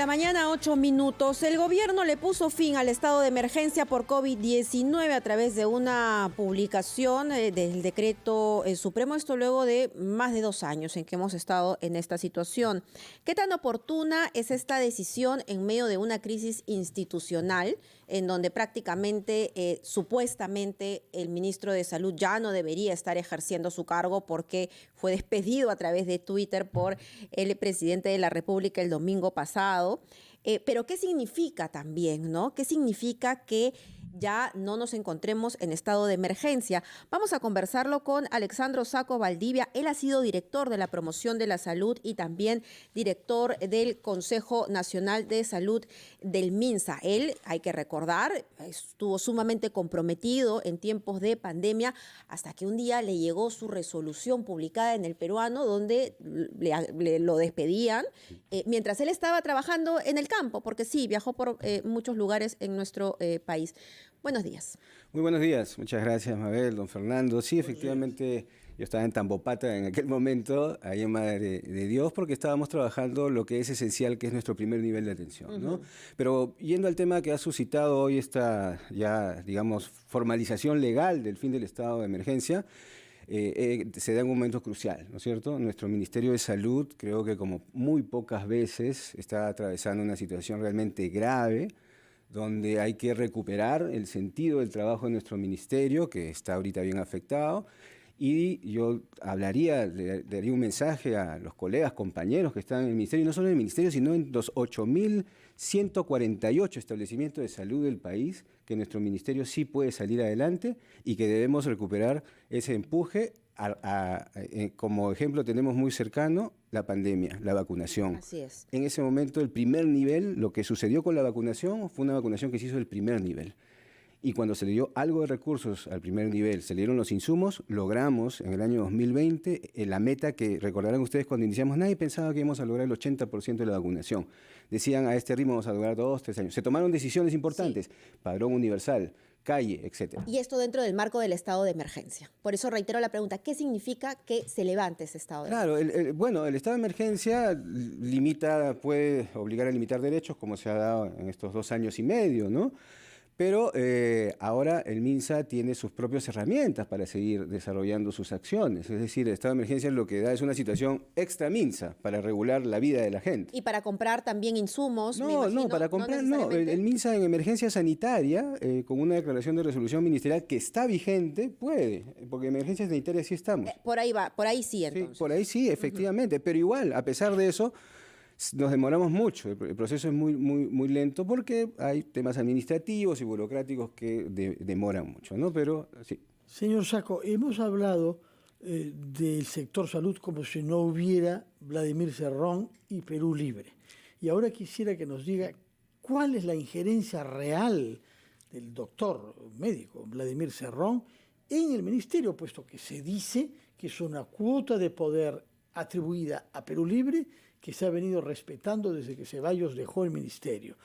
la mañana, 8 minutos. El gobierno le puso fin al estado de emergencia por COVID-19 a través de una publicación del decreto supremo. Esto luego de más de 2 años en que hemos estado en esta situación. ¿Qué tan oportuna es esta decisión en medio de una crisis institucional en donde prácticamente, supuestamente, el ministro de Salud ya no debería estar ejerciendo su cargo porque fue despedido a través de Twitter por el presidente de la República el domingo pasado? Pero ¿qué significa también, no? ¿Qué significa que ya no nos encontremos en estado de emergencia? Vamos a conversarlo con Alexandro Sacco Valdivia. Él ha sido director de la promoción de la salud y también director del Consejo Nacional de Salud del MINSA. Él, hay que recordar, estuvo sumamente comprometido en tiempos de pandemia hasta que un día le llegó su resolución publicada en El Peruano donde lo despedían mientras él estaba trabajando en el campo, porque sí, viajó por muchos lugares en nuestro país. Buenos días. Muy buenos días, muchas gracias Mabel, don Fernando. Sí, efectivamente, yo estaba en Tambopata en aquel momento, ahí en Madre de Dios, porque estábamos trabajando lo que es esencial, que es nuestro primer nivel de atención, ¿no? Pero yendo al tema que ha suscitado hoy esta ya, digamos, formalización legal del fin del estado de emergencia, se da en un momento crucial, ¿no es cierto? Nuestro Ministerio de Salud, creo que como muy pocas veces, está atravesando una situación realmente grave, donde hay que recuperar el sentido del trabajo de nuestro ministerio, que está ahorita bien afectado, y yo le daría un mensaje a los colegas, compañeros que están en el ministerio, y no solo en el ministerio, sino en los 8.148 establecimientos de salud del país, que nuestro ministerio sí puede salir adelante y que debemos recuperar ese empuje. Como ejemplo tenemos muy cercano la pandemia, la vacunación. Así es. En ese momento el primer nivel, lo que sucedió con la vacunación fue una vacunación que se hizo el primer nivel. Y cuando se le dio algo de recursos al primer nivel, se le dieron los insumos, logramos en el año 2020 la meta que recordarán ustedes cuando iniciamos, nadie pensaba que íbamos a lograr el 80% de la vacunación. Decían, a este ritmo vamos a lograr 2, 3 años. Se tomaron decisiones importantes, sí. Padrón universal, calle, etcétera. Y esto dentro del marco del estado de emergencia. Por eso reitero la pregunta, ¿qué significa que se levante ese estado de emergencia? Claro, bueno, el estado de emergencia puede obligar a limitar derechos, como se ha dado en estos 2 años y medio, ¿no? Pero ahora el MINSA tiene sus propias herramientas para seguir desarrollando sus acciones. Es decir, el estado de emergencia lo que da es una situación extra MINSA para regular la vida de la gente. ¿Y para comprar también insumos? No, para comprar no. El MINSA en emergencia sanitaria, con una declaración de resolución ministerial que está vigente, puede, porque en emergencia sanitaria sí estamos. Por ahí sí entonces. Sí, por ahí sí, efectivamente. Pero igual, a pesar de eso, nos demoramos mucho, el proceso es muy lento porque hay temas administrativos y burocráticos que demoran mucho, ¿no? Pero sí. Señor Sacco, hemos hablado del sector salud como si no hubiera Vladimir Cerrón y Perú Libre. Y ahora quisiera que nos diga cuál es la injerencia real del doctor médico Vladimir Cerrón en el ministerio, puesto que se dice que es una cuota de poder atribuida a Perú Libre que se ha venido respetando desde que Ceballos dejó el ministerio.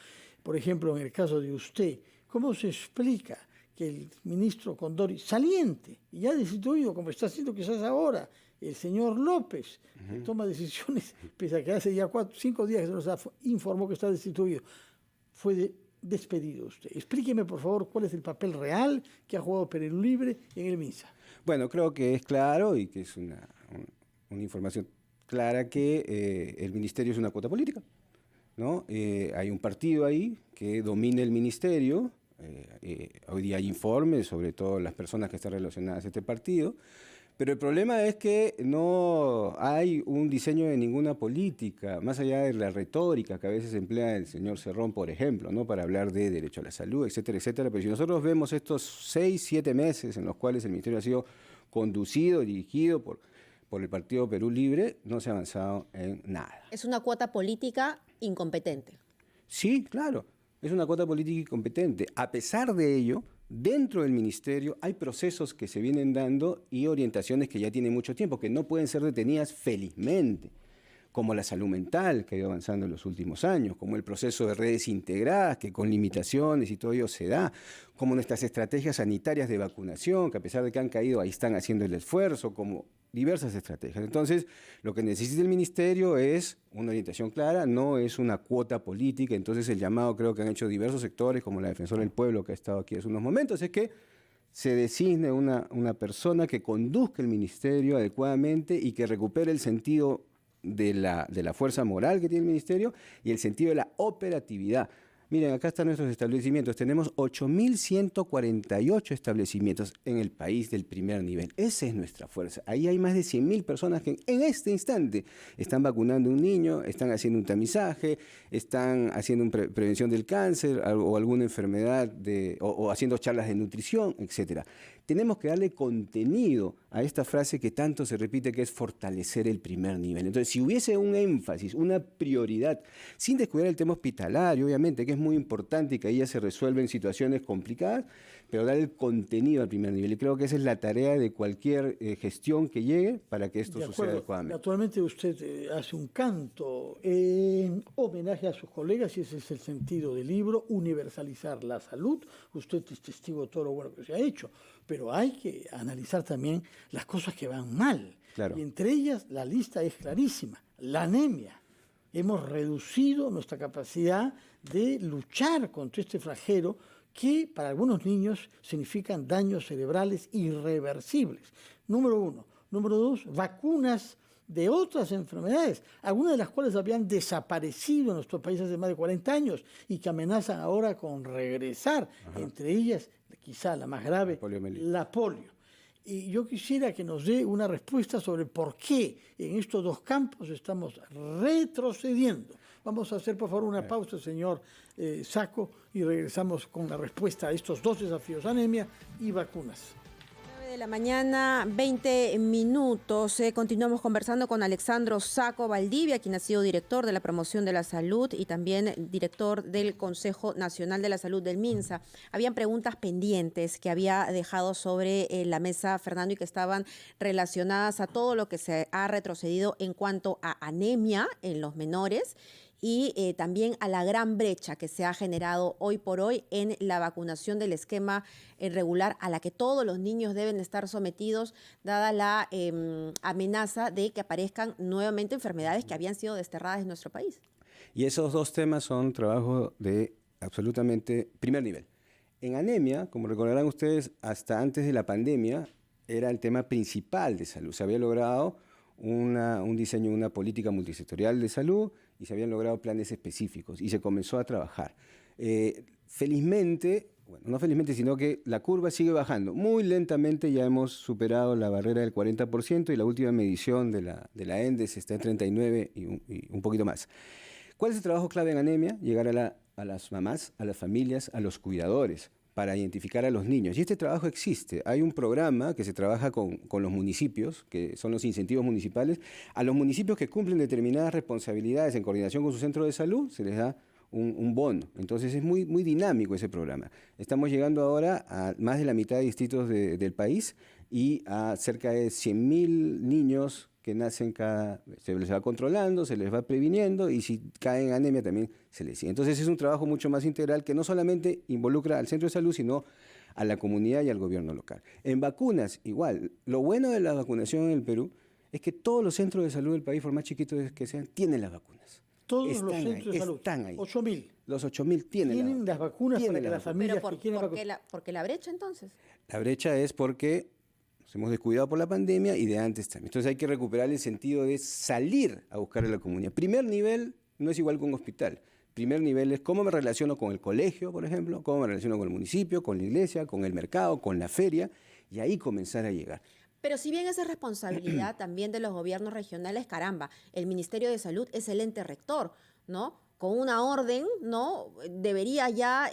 Por ejemplo, en el caso de usted, ¿cómo se explica que el ministro Condori, saliente, y ya destituido, como está haciendo quizás ahora el señor López, que toma decisiones, pese a que hace ya 5 días que se nos informó que está destituido, fue despedido usted? Explíqueme, por favor, cuál es el papel real que ha jugado Perú Libre en el MINSA. Bueno, creo que es claro y que es una información clara que el ministerio es una cuota política, ¿no? Hay un partido ahí que domina el ministerio, hoy día hay informes sobre todo las personas que están relacionadas a este partido, pero el problema es que no hay un diseño de ninguna política, más allá de la retórica que a veces emplea el señor Cerrón, por ejemplo, ¿no? Para hablar de derecho a la salud, etcétera, etcétera. Pero si nosotros vemos estos 6, 7 meses en los cuales el ministerio ha sido conducido, dirigido por el Partido Perú Libre, no se ha avanzado en nada. Es una cuota política incompetente. Sí, claro, es una cuota política incompetente. A pesar de ello, dentro del ministerio hay procesos que se vienen dando y orientaciones que ya tienen mucho tiempo, que no pueden ser detenidas felizmente. como la salud mental, que ha ido avanzando en los últimos años, como el proceso de redes integradas, que con limitaciones y todo ello se da, como nuestras estrategias sanitarias de vacunación, que a pesar de que han caído, ahí están haciendo el esfuerzo, como diversas estrategias. Entonces, lo que necesita el Ministerio es una orientación clara, no es una cuota política. Entonces, el llamado creo que han hecho diversos sectores, como la Defensora del Pueblo, que ha estado aquí hace unos momentos, es que se designe una persona que conduzca el Ministerio adecuadamente y que recupere el sentido de la fuerza moral que tiene el Ministerio y el sentido de la operatividad. Miren, acá están nuestros establecimientos. Tenemos 8.148 establecimientos en el país del primer nivel. Esa es nuestra fuerza. Ahí hay más de 100.000 personas que en este instante están vacunando a un niño, están haciendo un tamizaje, están haciendo prevención del cáncer o alguna enfermedad, o haciendo charlas de nutrición, etcétera. Tenemos que darle contenido a esta frase que tanto se repite, que es fortalecer el primer nivel. Entonces, si hubiese un énfasis, una prioridad, sin descuidar el tema hospitalario, obviamente, que es muy importante y que ahí ya se resuelven situaciones complicadas, pero dar el contenido al primer nivel. Y creo que esa es la tarea de cualquier gestión que llegue para que esto suceda adecuadamente. Actualmente usted hace un canto en homenaje a sus colegas, y ese es el sentido del libro, universalizar la salud. Usted es testigo de todo lo bueno que se ha hecho, pero hay que analizar también las cosas que van mal. Claro. Y entre ellas la lista es clarísima, la anemia. Hemos reducido nuestra capacidad de luchar contra este flagelo que para algunos niños significan daños cerebrales irreversibles. Número uno. Número dos, vacunas de otras enfermedades, algunas de las cuales habían desaparecido en nuestro país hace más de 40 años y que amenazan ahora con regresar. Ajá. Entre ellas, quizá la más grave, la polio. Y yo quisiera que nos dé una respuesta sobre por qué en estos dos campos estamos retrocediendo. Vamos a hacer, por favor, una pausa, señor Sacco, y regresamos con la respuesta a estos dos desafíos, anemia y vacunas. 9 de la mañana, 20 minutos. Continuamos conversando con Alexandro Sacco Valdivia, quien ha sido director de la promoción de la salud y también director del Consejo Nacional de la Salud del MINSA. Habían preguntas pendientes que había dejado sobre la mesa Fernando y que estaban relacionadas a todo lo que se ha retrocedido en cuanto a anemia en los menores y también a la gran brecha que se ha generado hoy por hoy en la vacunación del esquema regular a la que todos los niños deben estar sometidos, dada la amenaza de que aparezcan nuevamente enfermedades que habían sido desterradas en nuestro país. Y esos dos temas son trabajo de absolutamente primer nivel. En anemia, como recordarán ustedes, hasta antes de la pandemia era el tema principal de salud. Se había logrado un diseño de una política multisectorial de salud y se habían logrado planes específicos y se comenzó a trabajar. Felizmente, bueno, no felizmente, sino que la curva sigue bajando. Muy lentamente ya hemos superado la barrera del 40% y la última medición de la ENDES está en 39 y un poquito más. ¿Cuál es el trabajo clave en anemia? Llegar a las mamás, a las familias, a los cuidadores, para identificar a los niños. Y este trabajo existe. Hay un programa que se trabaja con los municipios, que son los incentivos municipales. A los municipios que cumplen determinadas responsabilidades en coordinación con su centro de salud, se les da un bono. Entonces es muy, muy dinámico ese programa. Estamos llegando ahora a más de la mitad de distritos del país y a cerca de 100.000 niños que nacen se les va controlando, se les va previniendo y si caen en anemia también se les sigue. Entonces es un trabajo mucho más integral que no solamente involucra al centro de salud, sino a la comunidad y al gobierno local. En vacunas, igual. Lo bueno de la vacunación en el Perú es que todos los centros de salud del país, por más chiquitos que sean, tienen las vacunas. Todos los centros de salud. Están ahí. 8.000. Los 8.000 tienen las vacunas para que las familias que quieren vacunar. ¿Por qué la brecha entonces? La brecha es porque nos hemos descuidado por la pandemia y de antes también. Entonces hay que recuperar el sentido de salir a buscar a la comunidad. Primer nivel no es igual que un hospital. Primer nivel es cómo me relaciono con el colegio, por ejemplo, cómo me relaciono con el municipio, con la iglesia, con el mercado, con la feria, y ahí comenzar a llegar. Pero si bien esa es responsabilidad también de los gobiernos regionales, caramba, el Ministerio de Salud es el ente rector, ¿no? Con una orden, ¿no? Debería ya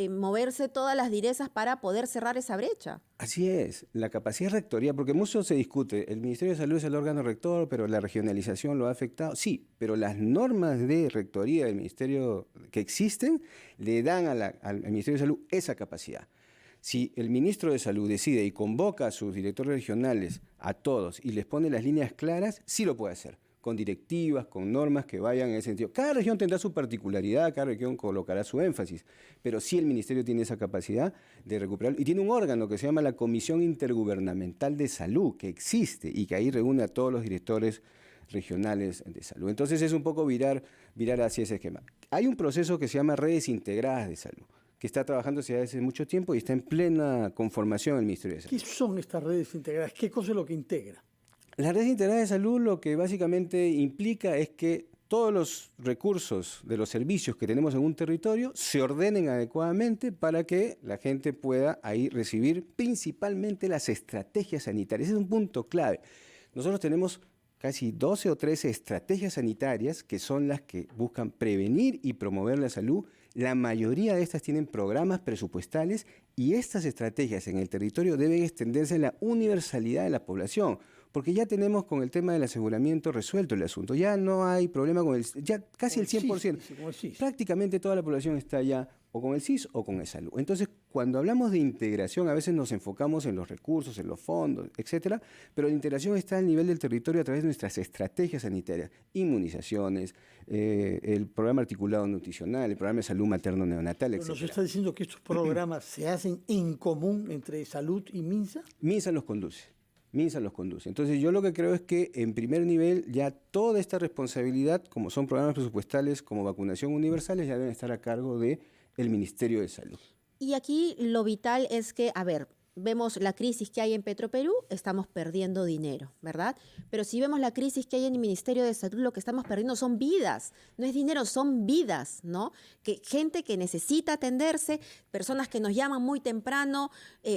moverse todas las direzas para poder cerrar esa brecha. Así es, la capacidad rectoría, porque mucho se discute, el Ministerio de Salud es el órgano rector, pero la regionalización lo ha afectado. Sí, pero las normas de rectoría del Ministerio que existen le dan al Ministerio de Salud esa capacidad. Si el ministro de Salud decide y convoca a sus directores regionales, a todos, y les pone las líneas claras, sí lo puede hacer. con directivas, con normas que vayan en ese sentido. Cada región tendrá su particularidad, cada región colocará su énfasis, pero sí el Ministerio tiene esa capacidad de recuperarlo y tiene un órgano que se llama la Comisión Intergubernamental de Salud, que existe y que ahí reúne a todos los directores regionales de salud. Entonces es un poco virar hacia ese esquema. Hay un proceso que se llama redes integradas de salud, que está trabajando desde hace mucho tiempo y está en plena conformación el Ministerio de Salud. ¿Qué son estas redes integradas? ¿Qué cosa es lo que integra? Las redes integradas de salud lo que básicamente implica es que todos los recursos de los servicios que tenemos en un territorio se ordenen adecuadamente para que la gente pueda ahí recibir principalmente las estrategias sanitarias. Ese es un punto clave. Nosotros tenemos casi 12 o 13 estrategias sanitarias que son las que buscan prevenir y promover la salud. La mayoría de estas tienen programas presupuestales y estas estrategias en el territorio deben extenderse a la universalidad de la población, porque ya tenemos con el tema del aseguramiento resuelto el asunto. Ya no hay problema con ya casi el 100%. Prácticamente toda la población está ya o con el SIS o con el salud. Entonces, cuando hablamos de integración, a veces nos enfocamos en los recursos, en los fondos, etcétera, pero la integración está al nivel del territorio a través de nuestras estrategias sanitarias, inmunizaciones, el programa articulado nutricional, el programa de salud materno-neonatal, etcétera. ¿Nos está diciendo que estos programas se hacen en común entre salud y MINSA? MINSA los conduce. Entonces yo lo que creo es que en primer nivel ya toda esta responsabilidad, como son programas presupuestales, como vacunación universales, ya deben estar a cargo del Ministerio de Salud. Y aquí lo vital es que, a ver, vemos la crisis que hay en Petroperú, estamos perdiendo dinero, ¿verdad? Pero si vemos la crisis que hay en el Ministerio de Salud, lo que estamos perdiendo son vidas, no es dinero, son vidas, ¿no? Gente que necesita atenderse, personas que nos llaman muy temprano,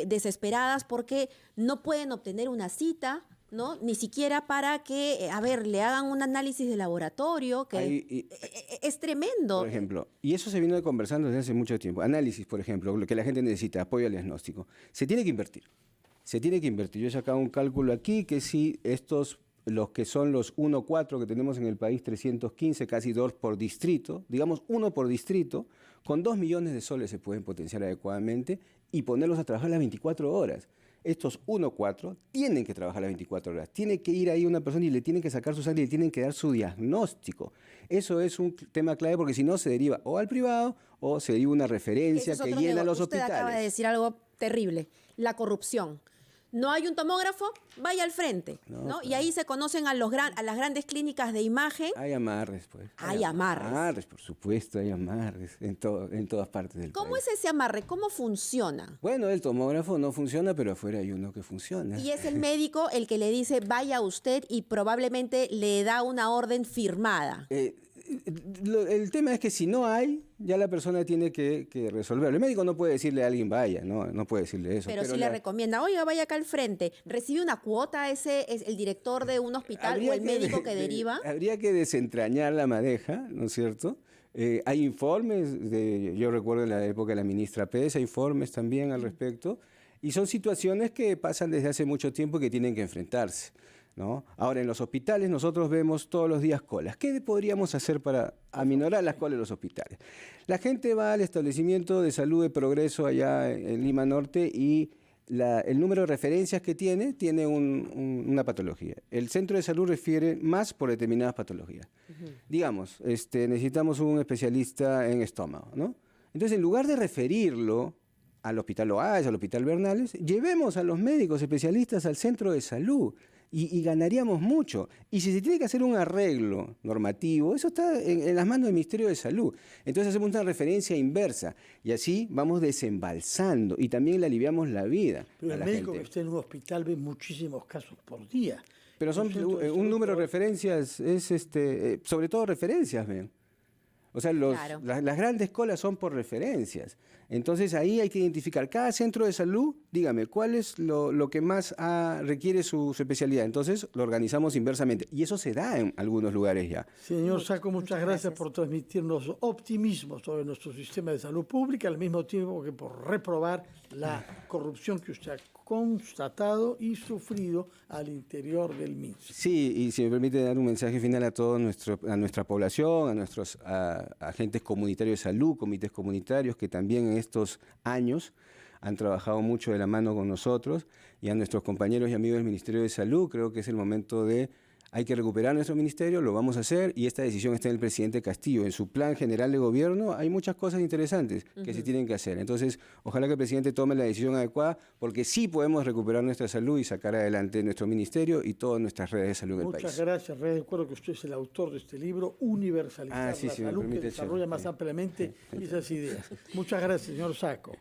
desesperadas porque no pueden obtener una cita, ¿no? Ni siquiera para que, le hagan un análisis de laboratorio, que es tremendo. Por ejemplo, y eso se viene conversando desde hace mucho tiempo. Análisis, por ejemplo, lo que la gente necesita, apoyo al diagnóstico. Se tiene que invertir. Yo he sacado un cálculo aquí que si los que son los 1,4 que tenemos en el país, 315, casi 2 por distrito, digamos 1 por distrito, con 2 millones de soles se pueden potenciar adecuadamente y ponerlos a trabajar las 24 horas. Estos 1,4 tienen que trabajar las 24 horas. Tiene que ir ahí una persona y le tienen que sacar su sangre y le tienen que dar su diagnóstico. Eso es un tema clave porque si no se deriva o al privado o se deriva una referencia que llena los hospitales. Usted acaba de decir algo terrible, la corrupción. No hay un tomógrafo, vaya al frente, ¿no? Y ahí se conocen a las grandes clínicas de imagen. Hay amarres, pues. Hay amarres. Amarres, por supuesto, hay amarres en todas partes del país. ¿Cómo es ese amarre? ¿Cómo funciona? Bueno, el tomógrafo no funciona, pero afuera hay uno que funciona. Y es el médico el que le dice, vaya usted, y probablemente le da una orden firmada. El tema es que si no hay, ya la persona tiene que resolverlo. El médico no puede decirle a alguien vaya, no puede decirle eso. Pero sí le recomienda, oiga, vaya acá al frente. ¿Recibe una cuota ese es el director de un hospital o el médico que deriva? Habría que desentrañar la madeja, ¿no es cierto? Hay informes, yo recuerdo en la época de la ministra Pérez, hay informes también al respecto, y son situaciones que pasan desde hace mucho tiempo y que tienen que enfrentarse, ¿no? Ahora, en los hospitales nosotros vemos todos los días colas. ¿Qué podríamos hacer para aminorar las colas en los hospitales? La gente va al establecimiento de salud de Progreso allá en Lima Norte y el número de referencias que tiene una patología. El centro de salud refiere más por determinadas patologías. Digamos, necesitamos un especialista en estómago, ¿no? Entonces, en lugar de referirlo al Hospital Oasis, al Hospital Bernales, llevemos a los médicos especialistas al centro de salud. Y ganaríamos mucho. Y si se tiene que hacer un arreglo normativo, eso está en las manos del Ministerio de Salud. Entonces hacemos una referencia inversa y así vamos desembalsando y también le aliviamos la vida. Pero el médico que esté en un hospital ve muchísimos casos por día. Pero son un número de referencias, sobre todo referencias, ¿ven? O sea, Claro. las grandes colas son por referencias. Entonces ahí hay que identificar cada centro de salud, dígame, ¿cuál es lo que más requiere su especialidad? Entonces lo organizamos inversamente. Y eso se da en algunos lugares ya. Señor Sacco, muchas gracias por transmitirnos optimismo sobre nuestro sistema de salud pública, al mismo tiempo que por reprobar la corrupción que usted ha constatado y sufrido al interior del MINSA. Sí, y si me permite dar un mensaje final a a nuestra población, a nuestros agentes comunitarios de salud, comités comunitarios que también en estos años han trabajado mucho de la mano con nosotros, y a nuestros compañeros y amigos del Ministerio de Salud, creo que es el momento de hay que recuperar nuestro ministerio, lo vamos a hacer y esta decisión está en el presidente Castillo. En su plan general de gobierno hay muchas cosas interesantes que se tienen que hacer. Entonces, ojalá que el presidente tome la decisión adecuada porque sí podemos recuperar nuestra salud y sacar adelante nuestro ministerio y todas nuestras redes de salud en el país. Muchas gracias. Recuerdo que usted es el autor de este libro, Universalizar la salud, que desarrolla más ampliamente esas ideas. Muchas gracias, señor Sacco.